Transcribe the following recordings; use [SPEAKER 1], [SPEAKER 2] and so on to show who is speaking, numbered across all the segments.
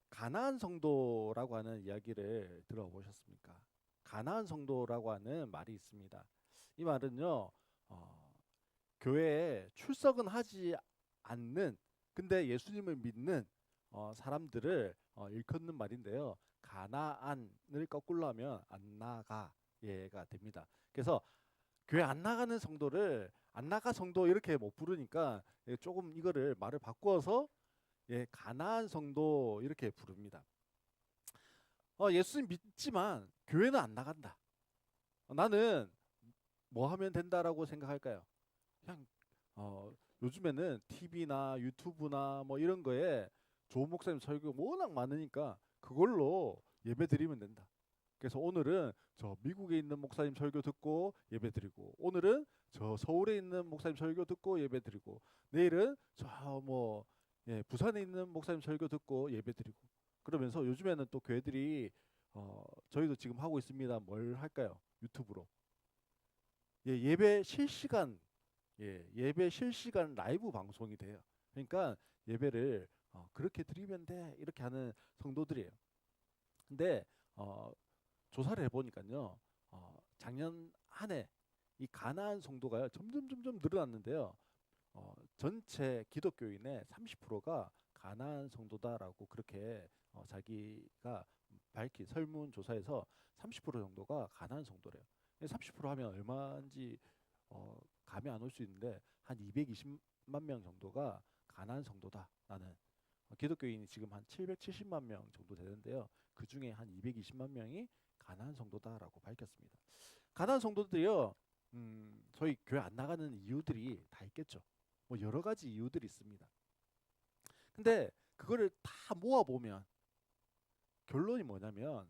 [SPEAKER 1] 가나안 성도라고 하는 이야기를 들어보셨습니까? 가나안 성도라고 하는 말이 있습니다. 이 말은요, 어, 교회에 출석은 하지 않는, 근데 예수님을 믿는 사람들을 일컫는 말인데요. 가나안을 거꾸로 하면 안 나가 예가 됩니다. 그래서 교회 안 나가는 성도를 안 나가 성도 이렇게 못 부르니까 조금 이거를 말을 바꾸어서 가나안 성도 이렇게 부릅니다. 예수님 믿지만 교회는 안 나간다. 나는 뭐 하면 된다라고 생각할까요? 그냥 요즘에는 TV나 유튜브나 뭐 이런 거에 좋은 목사님 설교 워낙 많으니까 그걸로 예배 드리면 된다. 그래서 오늘은 저 미국에 있는 목사님 설교 듣고 예배 드리고 오늘은 저 서울에 있는 목사님 설교 듣고 예배 드리고 내일은 저 뭐 부산에 있는 목사님 설교 듣고 예배 드리고 그러면서 요즘에는 또 교회들이 저희도 지금 하고 있습니다. 뭘 할까요? 유튜브로. 예배 실시간 예배 실시간 라이브 방송이 돼요. 그러니까 예배를 그렇게 드리면 돼 이렇게 하는 성도들이에요. 근데 어, 조사를 해보니까요, 작년 한 해 이 가나안 성도가 점점 늘어났는데요. 전체 기독교인의 30%가 가나안 성도다라고 그렇게 자기가 밝힌 설문조사에서 30% 정도가 가나안 성도래요. 30% 하면 얼마인지 감이 안 올 수 있는데 한 220만 명 정도가 가나안 성도다. 나는 기독교인이 지금 한 770만 명 정도 되는데요. 그 중에 한 220만 명이 가나안 성도다라고 밝혔습니다. 가나안 성도들이요, 저희 교회 안 나가는 이유들이 다 있겠죠. 뭐 여러 가지 이유들이 있습니다. 근데 그거를 다 모아 보면 결론이 뭐냐면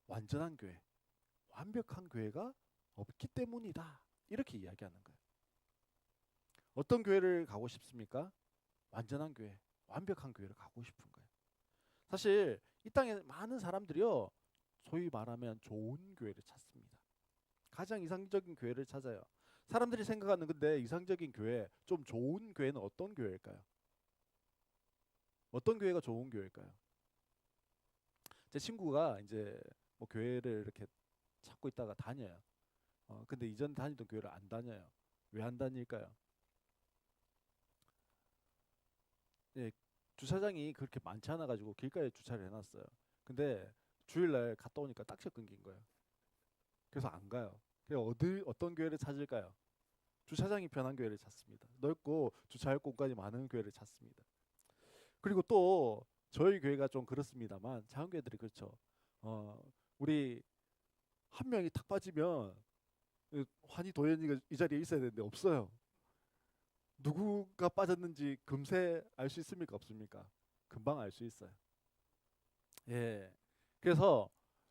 [SPEAKER 1] 완전한 교회, 완벽한 교회가 없기 때문이다. 이렇게 이야기하는 거예요. 어떤 교회를 가고 싶습니까? 완전한 교회, 완벽한 교회를 가고 싶은 거예요. 사실 이 땅에 많은 사람들이요, 소위 말하면 좋은 교회를 찾습니다. 가장 이상적인 교회를 찾아요. 사람들이 생각하는 근데 이상적인 교회, 좀 좋은 교회는 어떤 교회일까요? 어떤 교회가 좋은 교회일까요? 제 친구가 이제 뭐 교회를 이렇게 찾고 있다가 다녀요. 근데 이전 다니던 교회를 안 다녀요. 왜 안 다닐까요? 예, 주차장이 그렇게 많지 않아 가지고 길가에 주차를 해놨어요. 근데 주일날 갔다 오니까 딱지 끊긴 거예요. 그래서 안 가요. 그래서 어떤 교회를 찾을까요? 주차장이 편한 교회를 찾습니다. 넓고 주차할 공간이 많은 교회를 찾습니다. 그리고 또 저희 교회가 좀 그렇습니다만 작은 교회들이 그렇죠. 어, 우리 한 명이 탁 빠지면 환희 도연이가 이 자리에 있어야 되는데 없어요. 누구가 빠졌는지 금세 알 수 있습니까? 없습니까? 금방 알 수 있어요. 예. 그래서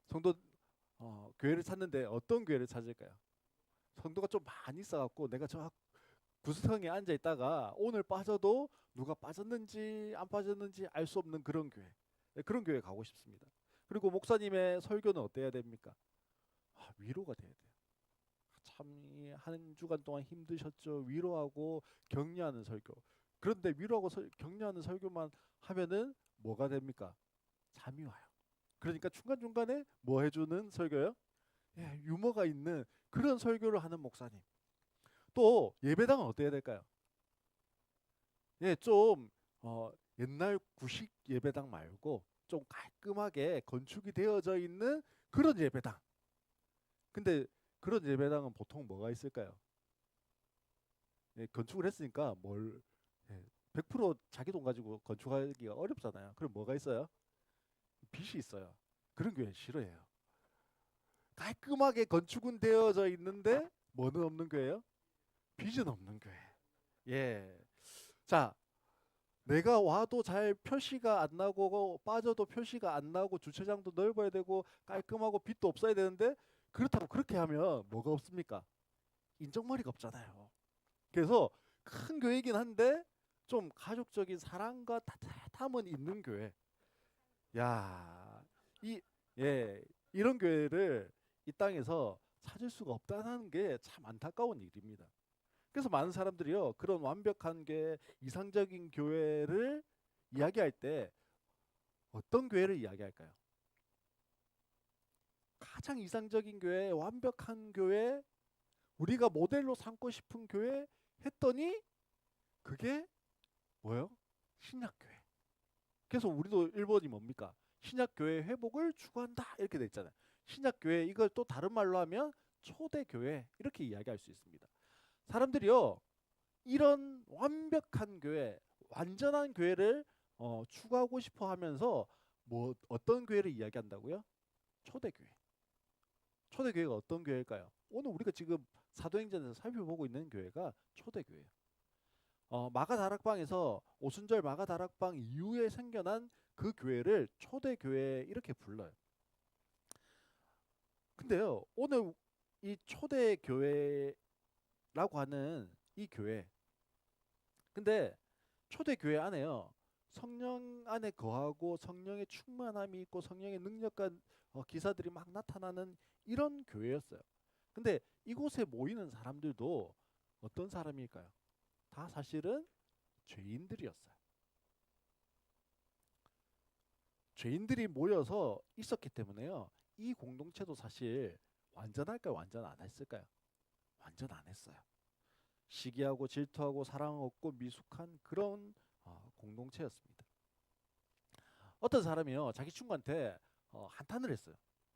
[SPEAKER 1] 성도 교회를 찾는데 어떤 교회를 찾을까요? 성도가 좀 많이 있어갖고 내가 저 구석에 앉아 있다가 오늘 빠져도 누가 빠졌는지 안 빠졌는지 알 수 없는 그런 교회. 네, 그런 교회 가고 싶습니다. 그리고 목사님의 설교는 어때야 됩니까? 위로가 돼야 돼요. 참 한 주간 동안 힘드셨죠. 위로하고 격려하는 설교. 그런데 위로하고 격려하는 설교만 하면은 뭐가 됩니까? 잠이 와요. 그러니까 중간중간에 뭐 해주는 설교요? 유머가 있는 그런 설교를 하는 목사님. 또 예배당은 어때야 될까요? 좀 옛날 구식 예배당 말고 좀 깔끔하게 건축이 되어져 있는 그런 예배당. 근데 그런 예배당은 보통 뭐가 있을까요? 건축을 했으니까 뭘 100% 자기 돈 가지고 건축하기가 어렵잖아요. 그럼 뭐가 있어요? 빚이 있어요. 그런 교회 싫어해요. 깔끔하게 건축은 되어져 있는데 뭐는 없는 교회요? 빚은 없는 교회. 예. 자, 내가 와도 잘 표시가 안 나고 빠져도 표시가 안 나고 주차장도 넓어야 되고 깔끔하고 빛도 없어야 되는데 그렇다고 그렇게 하면 뭐가 없습니까? 인정머리가 없잖아요. 그래서 큰 교회이긴 한데 좀 가족적인 사랑과 따뜻함은 있는 교회. 야, 이 이런 교회를 이 땅에서 찾을 수가 없다는 게 참 안타까운 일입니다. 그래서 많은 사람들이요, 그런 완벽한 교회, 이상적인 교회를 이야기할 때 어떤 교회를 이야기할까요? 가장 이상적인 교회, 완벽한 교회, 우리가 모델로 삼고 싶은 교회 했더니 그게 뭐예요? 신약교회. 그래서 우리도 일본이 뭡니까? 신약교회 회복을 추구한다 이렇게 돼 있잖아요. 신약교회, 이걸 또 다른 말로 하면 초대교회 이렇게 이야기할 수 있습니다. 사람들이요, 이런 완벽한 교회, 완전한 교회를 추구하고 싶어 하면서 뭐 어떤 교회를 이야기한다고요? 초대교회. 초대교회가 어떤 교회일까요? 오늘 우리가 지금 사도행전에서 살펴보고 있는 교회가 초대교회예요. 마가다락방에서 오순절 마가다락방 이후에 생겨난 그 교회를 초대교회 이렇게 불러요. 근데요, 오늘 이 초대교회라고 하는 이 교회, 근데 초대교회 안에요, 성령 안에 거하고 성령의 충만함이 있고 성령의 능력과 기사들이 막 나타나는 이런 교회였어요. 근데 이곳에 모이는 사람들도 어떤 사람일까요? 다 사실은 죄인들이었어요. 죄인들이 모여서 있었기 때문에요, 이 공동체도 사실 완전할까요? 완전 안 했을까요? 완전 안 했어요. 시기하고 질투하고 사랑 없고 미숙한 그런 공동체였습니다. 어떤 사람이요, 자기 친구한테 한탄을 했어요.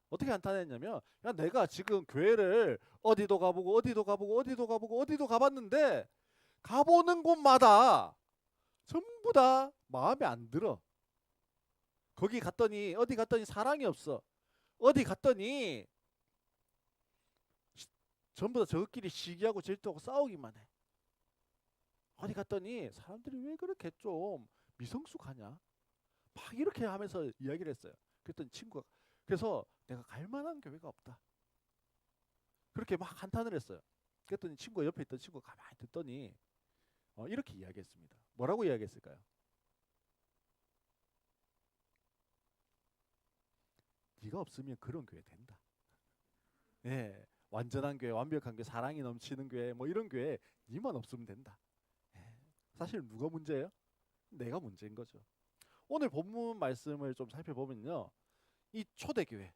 [SPEAKER 1] 어떻게 한탄했냐면, 야, 내가 지금 교회를 어디도 가보고 어디도 가보고 어디도 가보고 어디도 가봤는데 가보는 곳마다 전부 다 마음에 안 들어. 거기 갔더니, 어디 갔더니 사랑이 없어. 어디 갔더니 전부 다 저끼리 시기하고 질투하고 싸우기만 해. 어디 갔더니 사람들이 왜 그렇게 좀 미성숙하냐? 막 이렇게 하면서 이야기를 했어요. 그랬더니 친구가, 그래서 내가 갈 만한 교회가 없다. 그렇게 막 한탄을 했어요. 그랬더니 친구가, 옆에 있던 친구가 가만히 듣더니 이렇게 이야기했습니다. 뭐라고 이야기했을까요? 네가 없으면 그런 교회 된다. 예, 완전한 교회, 완벽한 교회, 사랑이 넘치는 교회, 뭐 이런 교회 니만 없으면 된다. 예, 사실 누가 문제예요? 내가 문제인 거죠. 오늘 본문 말씀을 좀 살펴보면요, 이 초대교회,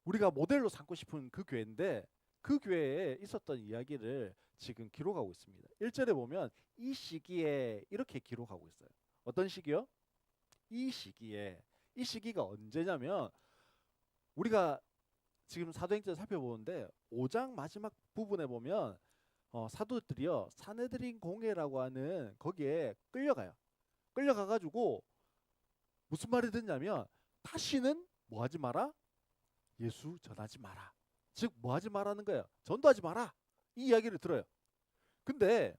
[SPEAKER 1] 우리가 모델로 삼고 싶은 그 교회인데 그 교회에 있었던 이야기를 지금 기록하고 있습니다. 1절에 보면 이 시기에 이렇게 기록하고 있어요. 어떤 시기요? 이 시기에. 이 시기가 언제냐면, 우리가 지금 사도행전 살펴보는데 5장 마지막 부분에 보면 사도들이요, 사내들인 공회라고 하는 거기에 끌려가요. 끌려가가지고 무슨 말이 듣냐면, 다시는 뭐 하지 마라? 예수 전하지 마라. 즉 뭐 하지 말라는 거예요? 전도하지 마라. 이 이야기를 들어요. 근데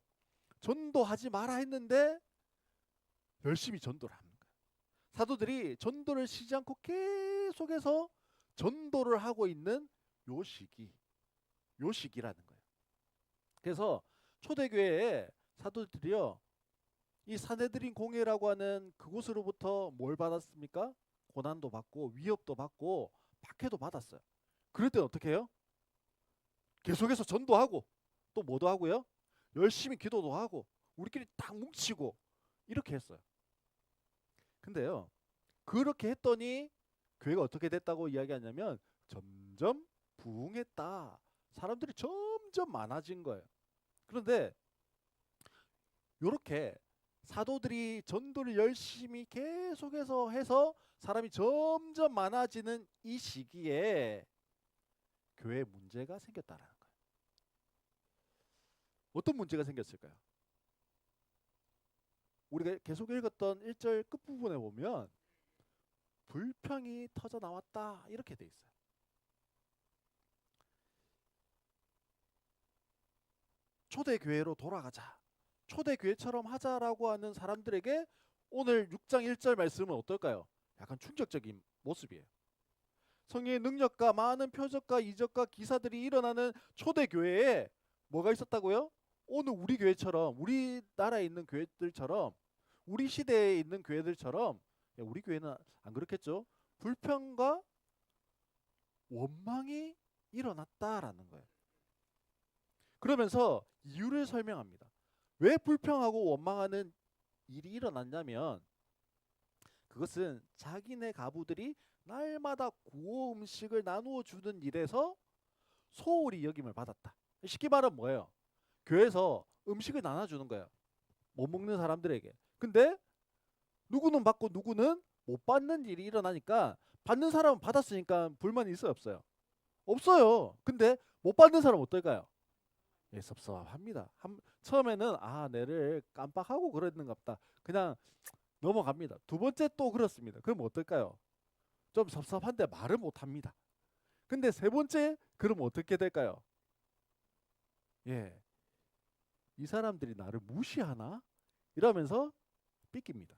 [SPEAKER 1] 전도하지 마라 했는데 열심히 전도를 하는 거예요. 사도들이 전도를 쉬지 않고 계속해서 전도를 하고 있는 요 시기, 요 시기라는 거예요. 그래서 초대교회에 사도들이요, 이 사내들인 공회라고 하는 그곳으로부터 뭘 받았습니까? 고난도 받고 위협도 받고 박해도 받았어요. 그럴 땐 어떻게 해요? 계속해서 전도하고 또 뭐도 하고요? 열심히 기도도 하고 우리끼리 딱 뭉치고 이렇게 했어요. 근데요, 그렇게 했더니 교회가 어떻게 됐다고 이야기하냐면 점점 부흥했다. 사람들이 점점 많아진 거예요. 그런데 이렇게 사도들이 전도를 열심히 계속해서 해서 사람이 점점 많아지는 이 시기에 교회에 문제가 생겼다라는 거예요. 어떤 문제가 생겼을까요? 우리가 계속 읽었던 1절 끝부분에 보면 불평이 터져 나왔다 이렇게 돼 있어요. 초대교회로 돌아가자, 초대교회처럼 하자라고 하는 사람들에게 오늘 6장 1절 말씀은 어떨까요? 약간 충격적인 모습이에요. 성령의 능력과 많은 표적과 이적과 기사들이 일어나는 초대교회에 뭐가 있었다고요? 오늘 우리 교회처럼, 우리나라에 있는 교회들처럼, 우리 시대에 있는 교회들처럼, 우리 교회는 안 그렇겠죠? 불평과 원망이 일어났다라는 거예요. 그러면서 이유를 설명합니다. 왜 불평하고 원망하는 일이 일어났냐면 그것은 자기네 가부들이 날마다 고어 음식을 나누어 주는 일에서 소홀히 여김을 받았다. 쉽게 말하면 뭐예요? 교회에서 음식을 나눠주는 거예요. 못 먹는 사람들에게. 근데 누구는 받고 누구는 못 받는 일이 일어나니까 받는 사람은 받았으니까 불만이 있어요, 없어요? 없어요. 근데 못 받는 사람은 어떨까요? 예, 섭섭합니다. 처음에는 내를 깜빡하고 그랬는가 보다. 그냥 넘어갑니다. 두 번째 또 그렇습니다. 그럼 어떨까요? 좀 섭섭한데 말을 못 합니다. 근데 세 번째 그럼 어떻게 될까요? 예, 이 사람들이 나를 무시하나? 이러면서 삐깁니다.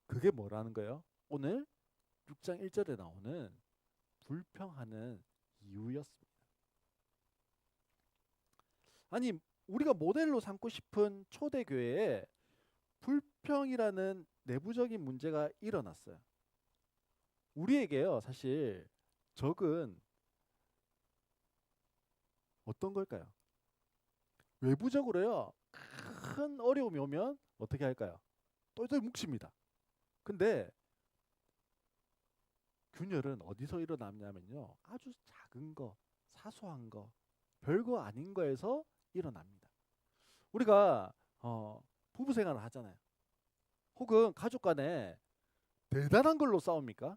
[SPEAKER 1] 그게 뭐라는 거예요? 오늘 6장 1절에 나오는 불평하는 이유였습니다. 아니, 우리가 모델로 삼고 싶은 초대교회에 불평이라는 내부적인 문제가 일어났어요. 우리에게요, 사실 적은 어떤 걸까요? 외부적으로요, 큰 어려움이 오면 어떻게 할까요? 똘똘 뭉칩니다. 근데 균열은 어디서 일어나냐면요, 아주 작은 거, 사소한 거, 별거 아닌 거에서 일어납니다. 우리가 부부 생활을 하잖아요. 혹은 가족 간에 대단한 걸로 싸웁니까?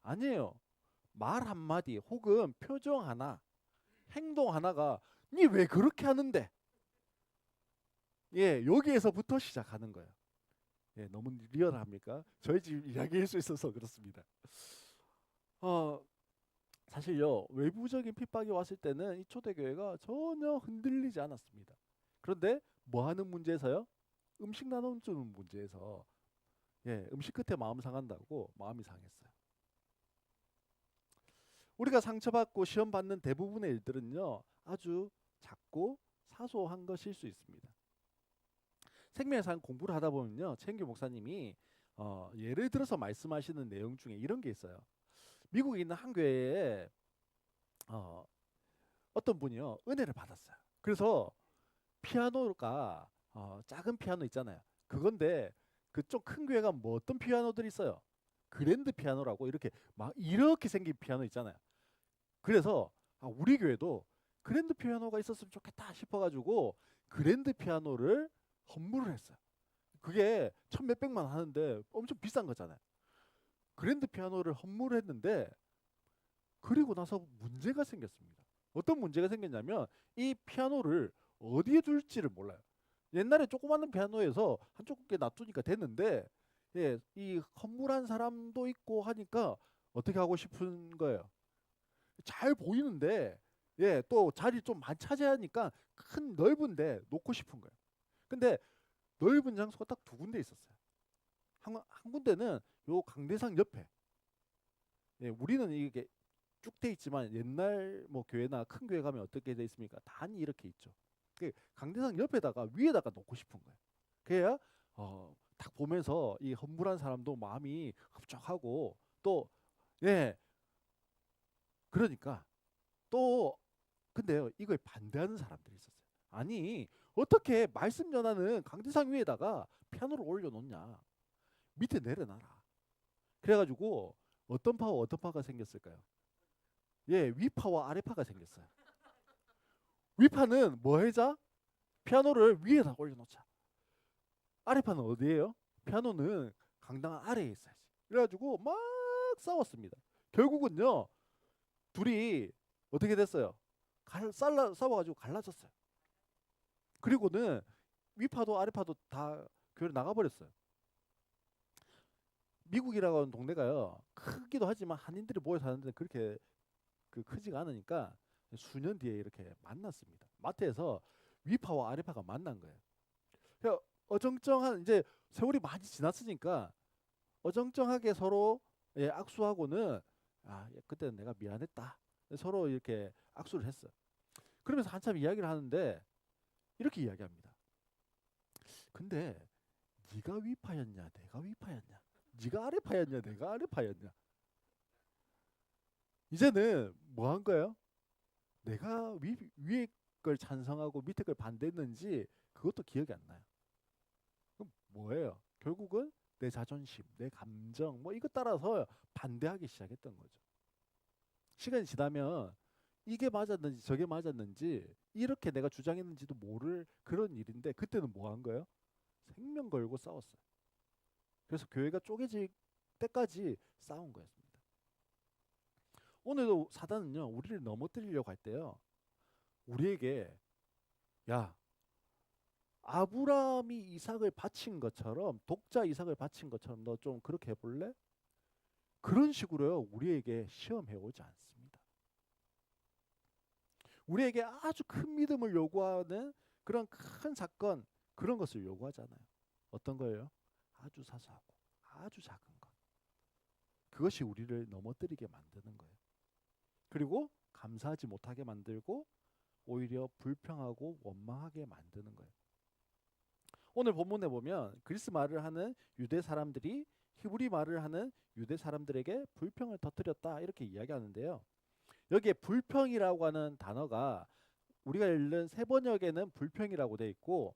[SPEAKER 1] 아니에요. 말 한마디 혹은 표정 하나, 행동 하나가 니 왜 그렇게 하는데? 예, 여기에서부터 시작하는 거예요. 예, 너무 리얼합니까? 저희 집 이야기일 수 있어서 그렇습니다. 어, 사실요, 외부적인 핍박이 왔을 때는 이 초대교회가 전혀 흔들리지 않았습니다. 그런데 뭐 하는 문제에서요? 음식 나눠주는 문제에서 예, 음식 끝에 마음 상한다고 마음이 상했어요. 우리가 상처받고 시험 받는 대부분의 일들은요, 아주 작고 사소한 것일 수 있습니다. 생명상 공부를 하다 보면요, 최인규 목사님이 예를 들어서 말씀하시는 내용 중에 이런 게 있어요. 미국에 있는 한 교회에 어, 어떤 분이요 은혜를 받았어요. 그래서 피아노가 작은 피아노 있잖아요. 그건데 그 좀 큰 교회가 뭐 어떤 피아노들이 있어요. 그랜드 피아노라고 이렇게 막 이렇게 생긴 피아노 있잖아요. 그래서 우리 교회도 그랜드 피아노가 있었으면 좋겠다 싶어가지고 그랜드 피아노를 헌물을 했어요. 그게 천 몇백만 하는데 엄청 비싼 거잖아요. 그랜드 피아노를 헌물을 했는데 그리고 나서 문제가 생겼습니다. 어떤 문제가 생겼냐면 이 피아노를 어디에 둘지를 몰라요. 옛날에 조그마한 피아노에서 한쪽 게 놔두니까 됐는데 예, 이 헌물한 사람도 있고 하니까 어떻게 하고 싶은 거예요. 잘 보이는데 예, 또 자리 좀 많이 차지하니까 큰 넓은데 놓고 싶은 거예요. 근데 넓은 장소가 딱 두 군데 있었어요. 한 군데는 요 강대상 옆에. 예, 우리는 이게 쭉 돼 있지만 옛날 뭐 교회나 큰 교회 가면 어떻게 돼 있습니까? 단이 이렇게 있죠. 그 강대상 옆에다가 위에다가 놓고 싶은 거예요. 그래야 딱 보면서 이 헌물한 사람도 마음이 흡족하고 또 예, 그러니까 또 근데요 이걸 반대하는 사람들이 있었어요. 아니 어떻게 말씀 전하는 강대상 위에다가 피아노를 올려놓냐? 밑에 내려놔라. 그래가지고 어떤 파가 생겼을까요? 예, 위파와 아래파가 생겼어요. 위파는 뭐 해자? 피아노를 위에다 올려놓자. 아래파는 어디예요? 피아노는 강당 아래에 있어야지. 그래가지고 막 싸웠습니다. 결국은요 둘이 어떻게 됐어요? 싸워가지고 갈라졌어요. 그리고는 위파도 아래파도 다 교회를 나가버렸어요. 미국이라고 하는 동네가요 크기도 하지만 한인들이 모여 사는데 그렇게 크지가 않으니까 수년 뒤에 이렇게 만났습니다. 마트에서 위파와 아래파가 만난 거예요. 그러니까 어정쩡한 이제 세월이 많이 지났으니까 어정쩡하게 서로 예, 악수하고는 그때는 내가 미안했다. 서로 이렇게 악수를 했어요. 그러면서 한참 이야기를 하는데 이렇게 이야기합니다. 근데 네가 위파였냐, 내가 위파였냐? 네가 아래파였냐, 내가 아래파였냐? 이제는 뭐 한 거예요? 내가 위에 걸 찬성하고 밑에 걸 반대했는지 그것도 기억이 안 나요. 그럼 뭐예요? 결국은 내 자존심, 내 감정 뭐 이것 따라서 반대하기 시작했던 거죠. 시간이 지나면 이게 맞았는지 저게 맞았는지 이렇게 내가 주장했는지도 모를 그런 일인데 그때는 뭐 한 거예요? 생명 걸고 싸웠어요. 그래서 교회가 쪼개질 때까지 싸운 거였습니다. 오늘도 사단은요, 우리를 넘어뜨리려고 할 때요, 우리에게 야, 아브라함이 이삭을 바친 것처럼 독자 이삭을 바친 것처럼 너 좀 그렇게 해볼래? 그런 식으로요, 우리에게 시험해 오지 않습니다. 우리에게 아주 큰 믿음을 요구하는 그런 큰 사건, 그런 것을 요구하잖아요. 어떤 거예요? 아주 사소하고 아주 작은 것. 그것이 우리를 넘어뜨리게 만드는 거예요. 그리고 감사하지 못하게 만들고 오히려 불평하고 원망하게 만드는 거예요. 오늘 본문에 보면 그리스 말을 하는 유대 사람들이 히브리 말을 하는 유대 사람들에게 불평을 터뜨렸다 이렇게 이야기하는데요. 여기에 불평이라고 하는 단어가 우리가 읽는 세 번역에는 불평이라고 되어 있고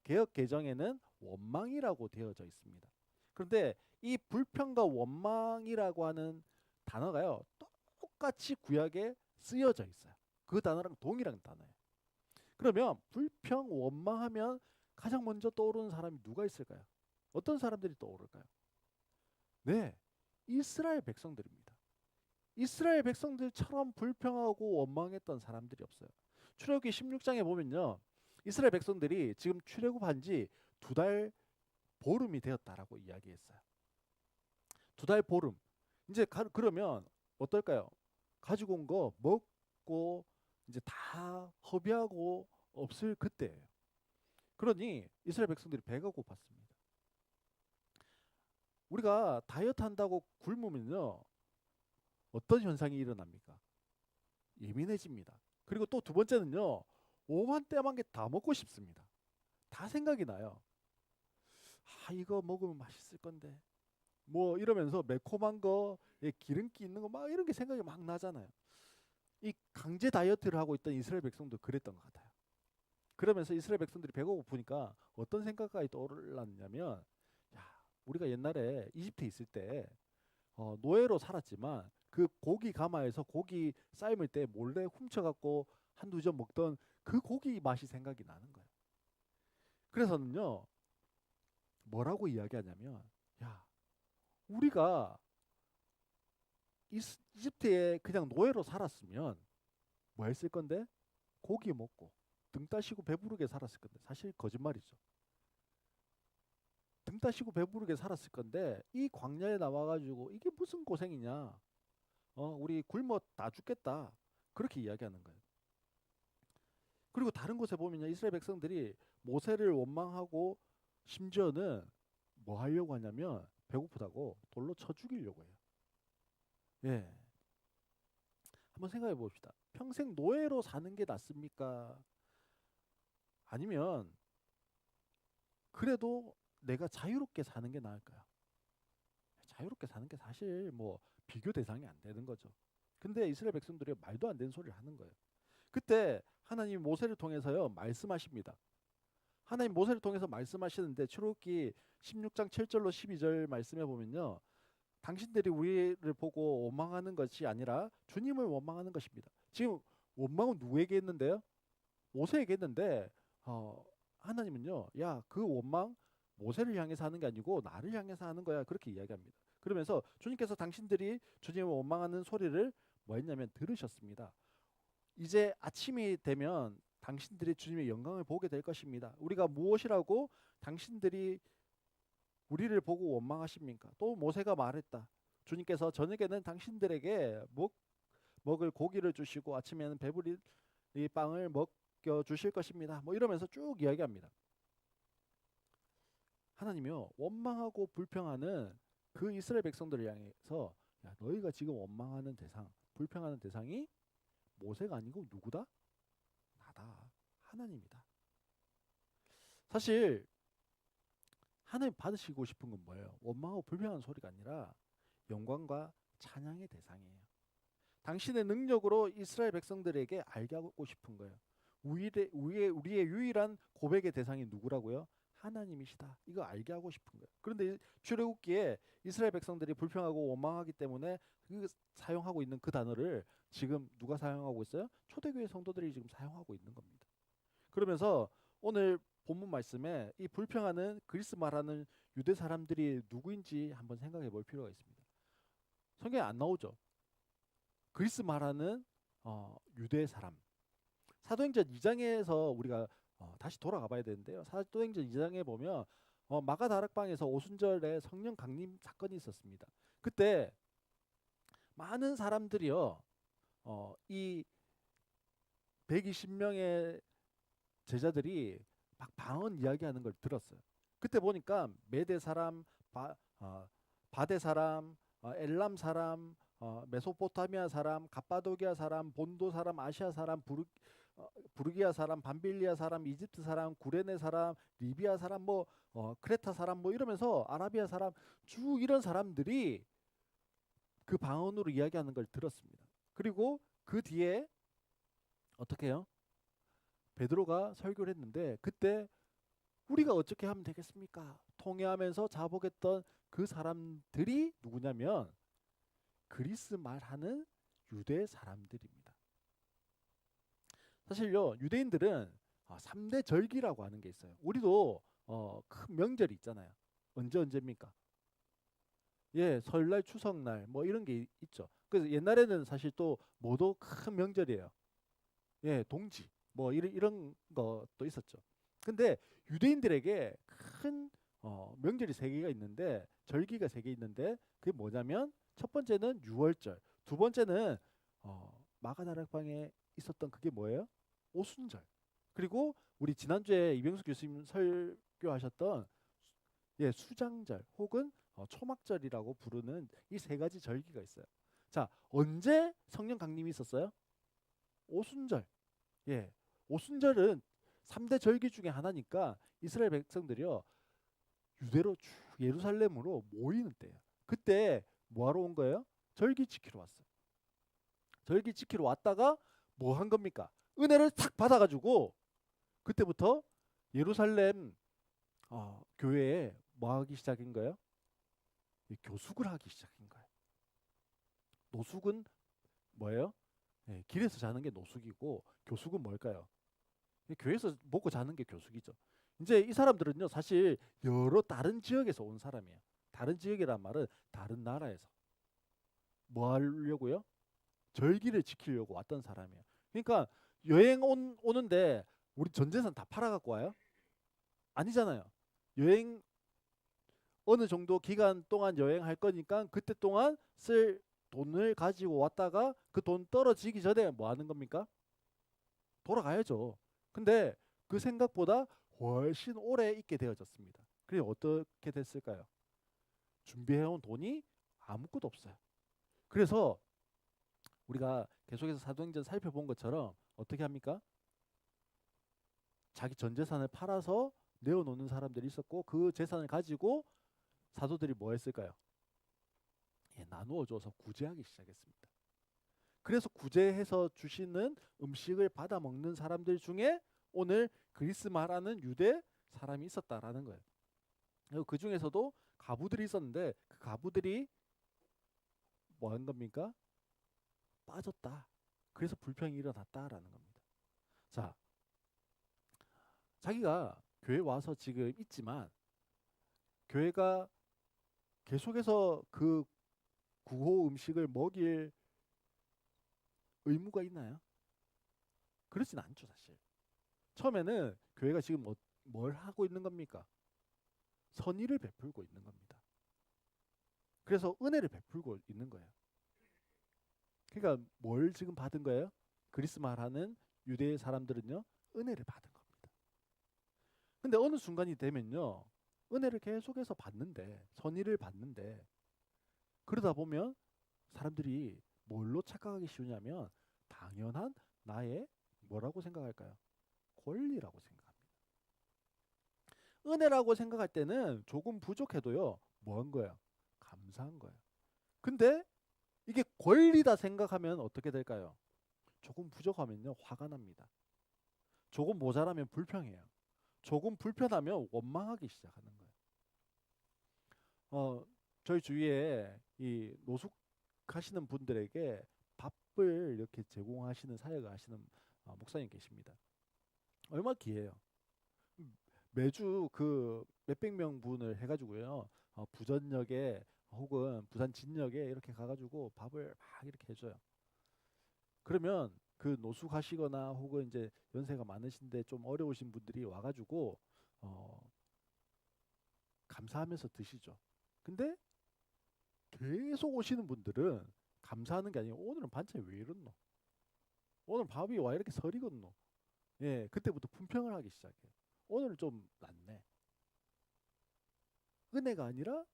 [SPEAKER 1] 개역 개정에는 원망이라고 되어져 있습니다. 그런데 이 불평과 원망이라고 하는 단어가요, 똑같이 구약에 쓰여져 있어요. 그 단어랑 동일한 단어예요. 그러면 불평, 원망하면 가장 먼저 떠오르는 사람이 누가 있을까요? 어떤 사람들이 떠오를까요? 네, 이스라엘 백성들입니다. 이스라엘 백성들처럼 불평하고 원망했던 사람들이 없어요. 출애굽기 16장에 보면요, 이스라엘 백성들이 지금 출애굽한 지 2달 보름이 되었다라고 이야기했어요. 2달 보름. 이제 그러면 어떨까요? 가지고 온 거 먹고 이제 다 허비하고 없을 그때예요. 그러니 이스라엘 백성들이 배가 고팠습니다. 우리가 다이어트 한다고 굶으면요, 어떤 현상이 일어납니까? 예민해집니다. 그리고 또 두 번째는요, 오만 때만 게 다 먹고 싶습니다. 다 생각이 나요. 아, 이거 먹으면 맛있을 건데. 뭐 이러면서 매콤한 거, 기름기 있는 거 막 이런 게 생각이 막 나잖아요. 이 강제 다이어트를 하고 있던 이스라엘 백성도 그랬던 것 같아요. 그러면서 이스라엘 백성들이 배가 고프니까 어떤 생각까지 떠올랐냐면, 야, 우리가 옛날에 이집트에 있을 때 노예로 살았지만 그 고기 가마에서 고기 삶을 때 몰래 훔쳐갖고 한두 점 먹던 그 고기 맛이 생각이 나는 거예요. 그래서는요, 뭐라고 이야기하냐면, 야, 우리가 이집트에 그냥 노예로 살았으면 뭐 했을 건데? 고기 먹고 등 따시고 배부르게 살았을 건데, 사실 거짓말이죠. 등 따시고 배부르게 살았을 건데 이 광야에 나와가지고 이게 무슨 고생이냐? 우리 굶어 다 죽겠다. 그렇게 이야기하는 거예요. 그리고 다른 곳에 보면요, 이스라엘 백성들이 모세를 원망하고 심지어는 뭐 하려고 하냐면 배고프다고 돌로 쳐 죽이려고 해요. 예, 한번 생각해 봅시다. 평생 노예로 사는 게 낫습니까? 아니면 그래도 내가 자유롭게 사는 게 나을까요? 자유롭게 사는 게 사실 뭐 비교 대상이 안 되는 거죠. 근데 이스라엘 백성들이 말도 안 되는 소리를 하는 거예요. 그때 하나님이 모세를 통해서요 말씀하십니다. 하나님 모세를 통해서 말씀하시는데 출애굽기 16장 7절로 12절 말씀해 보면요, 당신들이 우리를 보고 원망하는 것이 아니라 주님을 원망하는 것입니다. 지금 원망은 누구에게 했는데요? 모세에게 했는데 하나님은요, 야, 그 원망 모세를 향해서 하는 게 아니고 나를 향해서 하는 거야. 그렇게 이야기합니다. 그러면서 주님께서 당신들이 주님을 원망하는 소리를 뭐 했냐면 들으셨습니다. 이제 아침이 되면 당신들이 주님의 영광을 보게 될 것입니다. 우리가 무엇이라고 당신들이 우리를 보고 원망하십니까? 또 모세가 말했다. 주님께서 저녁에는 당신들에게 먹을 고기를 주시고 아침에는 배부리 빵을 먹여 주실 것입니다. 뭐 이러면서 쭉 이야기합니다. 하나님이요, 원망하고 불평하는 그 이스라엘 백성들을 향해서, 야, 너희가 지금 원망하는 대상, 불평하는 대상이 모세가 아니고 누구다? 나다. 하나님이다. 사실 하나님 받으시고 싶은 건 뭐예요? 원망하고 불평하는 소리가 아니라 영광과 찬양의 대상이에요. 당신의 능력으로 이스라엘 백성들에게 알게 하고 싶은 거예요. 우리의 유일한 고백의 대상이 누구라고요? 하나님이시다. 이거 알게 하고 싶은 거예요. 그런데 출애굽기에 이스라엘 백성들이 불평하고 원망하기 때문에 사용하고 있는 그 단어를 지금 누가 사용하고 있어요? 초대교회 성도들이 지금 사용하고 있는 겁니다. 그러면서 오늘 본문 말씀에 이 불평하는 그리스 말하는 유대 사람들이 누구인지 한번 생각해 볼 필요가 있습니다. 성경에 안 나오죠. 그리스 말하는 유대 사람. 사도행전 2장에서 우리가 다시 돌아가 봐야 되는데요. 사도행전 2장에 보면 마가 다락방에서 오순절에 성령 강림 사건이 있었습니다. 그때 많은 사람들이요. 이 120명의 제자들이 막 방언 이야기하는 걸 들었어요. 그때 보니까 메대 사람, 바데 사람, 엘람 사람, 메소포타미아 사람, 갑바도기아 사람, 본도 사람, 아시아 사람, 부르기아 사람, 밤빌리아 사람, 이집트 사람, 구레네 사람, 리비아 사람, 크레타 사람 이러면서 아라비아 사람 쭉 이런 사람들이 그 방언으로 이야기하는 걸 들었습니다. 그리고 그 뒤에 어떻게 해요? 베드로가 설교를 했는데 그때 우리가 어떻게 하면 되겠습니까? 통회하면서 자복했던 그 사람들이 누구냐면 그리스 말하는 유대 사람들입니다. 사실요, 유대인들은 3대 절기라고 하는 게 있어요. 우리도 큰 명절이 있잖아요. 언제입니까? 예, 설날, 추석날 이런 게 있죠. 그래서 옛날에는 사실 또 뭐도 큰 명절이에요. 예, 동지 이런 것도 있었죠. 근데 유대인들에게 큰 명절이 세 개가 있는데 절기가 세 개 있는데 그게 뭐냐면 첫 번째는 유월절, 두 번째는 마가다락방에 있었던 그게 뭐예요? 오순절. 그리고 우리 지난주에 이병수 교수님 설교하셨던 수장절 혹은 초막절이라고 부르는 이 세 가지 절기가 있어요. 자, 언제 성령 강림이 있었어요? 오순절. 예, 오순절은 3대 절기 중에 하나니까 이스라엘 백성들이요 유대로 쭉 예루살렘으로 모이는 때예요. 그때 뭐하러 온 거예요? 절기 지키러 왔어요. 절기 지키러 왔다가 뭐 한 겁니까? 은혜를 탁 받아가지고 그때부터 예루살렘 교회에 뭐 하기 시작인 거예요? 교숙을 하기 시작인 거예요. 노숙은 뭐예요? 길에서 자는 게 노숙이고 교숙은 뭘까요? 교회에서 먹고 자는 게 교숙이죠. 이제 이 사람들은요 사실 여러 다른 지역에서 온 사람이에요. 다른 지역이란 말은 다른 나라에서 뭐 하려고요? 절기를 지키려고 왔던 사람이에요. 그러니까 여행 오는데 우리 전 재산 다 팔아갖고 와요? 아니잖아요. 여행 어느 정도 기간 동안 여행할 거니까 그때 동안 쓸 돈을 가지고 왔다가 그 돈 떨어지기 전에 뭐 하는 겁니까? 돌아가야죠. 근데 그 생각보다 훨씬 오래 있게 되어졌습니다. 그래 어떻게 됐을까요? 준비해온 돈이 아무것도 없어요. 그래서 우리가 계속해서 사도행전 살펴본 것처럼 어떻게 합니까? 자기 전 재산을 팔아서 내어놓는 사람들이 있었고 그 재산을 가지고 사도들이 뭐 했을까요? 나누어줘서 구제하기 시작했습니다. 그래서 구제해서 주시는 음식을 받아 먹는 사람들 중에 오늘 그리스 말하는 유대 사람이 있었다라는 거예요. 그 중에서도 가부들이 있었는데 그 가부들이 뭐 한 겁니까? 빠졌다. 그래서 불평이 일어났다라는 겁니다. 자, 자기가 교회 와서 지금 있지만 교회가 계속해서 그 구호 음식을 먹일 의무가 있나요? 그렇진 않죠, 사실. 처음에는 교회가 지금 뭘 하고 있는 겁니까? 선의를 베풀고 있는 겁니다. 그래서 은혜를 베풀고 있는 거예요. 그러니까 뭘 지금 받은 거예요? 그리스 말하는 유대 사람들은요, 은혜를 받은 겁니다. 근데 어느 순간이 되면요, 은혜를 계속해서 받는데, 선의를 받는데, 그러다 보면 사람들이 뭘로 착각하기 쉬우냐면 당연한 나의 뭐라고 생각할까요? 권리라고 생각합니다. 은혜라고 생각할 때는 조금 부족해도요, 뭐 한 거예요? 감사한 거예요. 근데 이게 권리다 생각하면 어떻게 될까요? 조금 부족하면요, 화가 납니다. 조금 모자라면 불평해요. 조금 불편하면 원망하기 시작하는 거예요. 저희 주위에 이 노숙하시는 분들에게 밥을 이렇게 제공하시는 사역을 하시는 목사님 계십니다. 얼마 기해요. 매주 그 몇백 명 분을 해가지고요. 부전역에 혹은 부산 진역에 이렇게 가가지고 밥을 막 이렇게 해줘요. 그러면 그 노숙하시거나 혹은 이제 연세가 많으신데 좀 어려우신 분들이 와가지고 어, 감사하면서 드시죠. 근데 계속 오시는 분들은 감사하는 게 아니고 오늘은 반찬이 왜 이렇노? 오늘 밥이 와 이렇게 설익었노? 예, 그때부터 품평을 하기 시작해요. 오늘 좀 낫네. 은혜가 아니라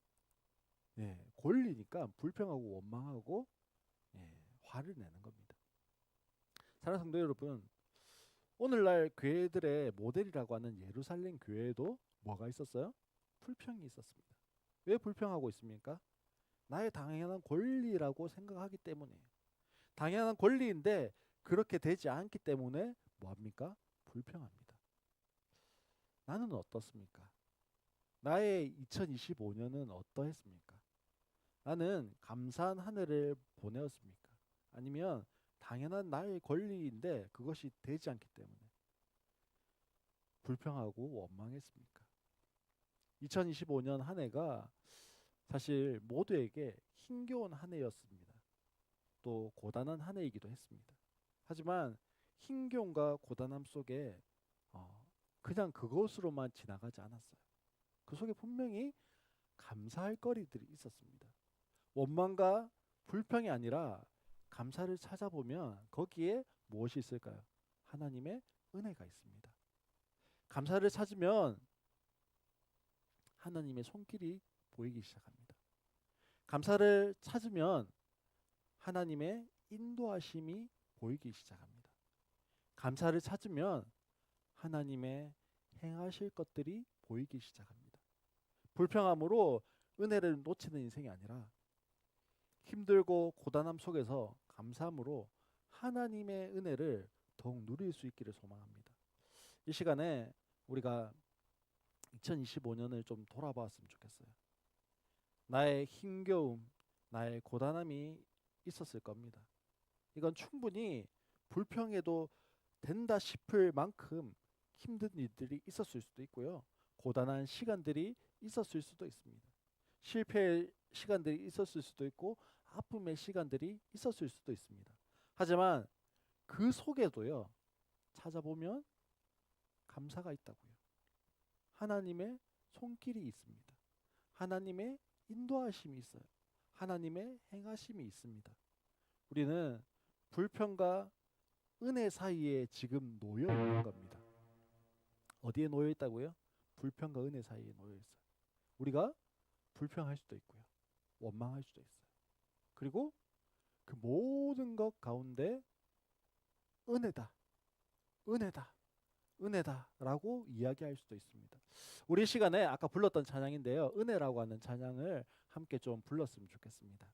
[SPEAKER 1] 예, 권리니까 불평하고 원망하고 예, 화를 내는 겁니다. 사랑하는 성도 여러분, 오늘날 교회들의 모델이라고 하는 예루살렘 교회에도 뭐가 있었어요? 불평이 있었습니다. 왜 불평하고 있습니까? 나의 당연한 권리라고 생각하기 때문이에요. 당연한 권리인데 그렇게 되지 않기 때문에 뭐합니까? 불평합니다. 나는 어떻습니까? 나의 2025년은 어떠했습니까? 나는 감사한 한 해를 보내었습니까? 아니면 당연한 나의 권리인데 그것이 되지 않기 때문에 불평하고 원망했습니까? 2025년 한 해가 사실 모두에게 힘겨운 한 해였습니다. 또 고단한 한 해이기도 했습니다. 하지만 힘겨움과 고단함 속에 어, 그냥 그것으로만 지나가지 않았어요. 그 속에 분명히 감사할 거리들이 있었습니다. 원망과 불평이 아니라 감사를 찾아보면 거기에 무엇이 있을까요? 하나님의 은혜가 있습니다. 감사를 찾으면 하나님의 손길이 보이기 시작합니다. 감사를 찾으면 하나님의 인도하심이 보이기 시작합니다. 감사를 찾으면 하나님의 행하실 것들이 보이기 시작합니다. 불평함으로 은혜를 놓치는 인생이 아니라 힘들고 고단함 속에서 감사함으로 하나님의 은혜를 더욱 누릴 수 있기를 소망합니다. 이 시간에 우리가 2025년을 좀 돌아봤으면 좋겠어요. 나의 힘겨움, 나의 고단함이 있었을 겁니다. 이건 충분히 불평해도 된다 싶을 만큼 힘든 일들이 있었을 수도 있고요. 고단한 시간들이 있었을 수도 있습니다. 실패의 시간들이 있었을 수도 있고 아픔의 시간들이 있었을 수도 있습니다. 하지만 그 속에도요. 찾아보면 감사가 있다고요. 하나님의 손길이 있습니다. 하나님의 인도하심이 있어요. 하나님의 행하심이 있습니다. 우리는 불평과 은혜 사이에 지금 놓여 있는 겁니다. 어디에 놓여 있다고요? 불평과 은혜 사이에 놓여 있어요. 우리가 불평할 수도 있고요. 원망할 수도 있어요. 그리고 그 모든 것 가운데 은혜다, 은혜다, 은혜다라고 이야기할 수도 있습니다. 우리 시간에 아까 불렀던 찬양인데요. 은혜라고 하는 찬양을 함께 좀 불렀으면 좋겠습니다.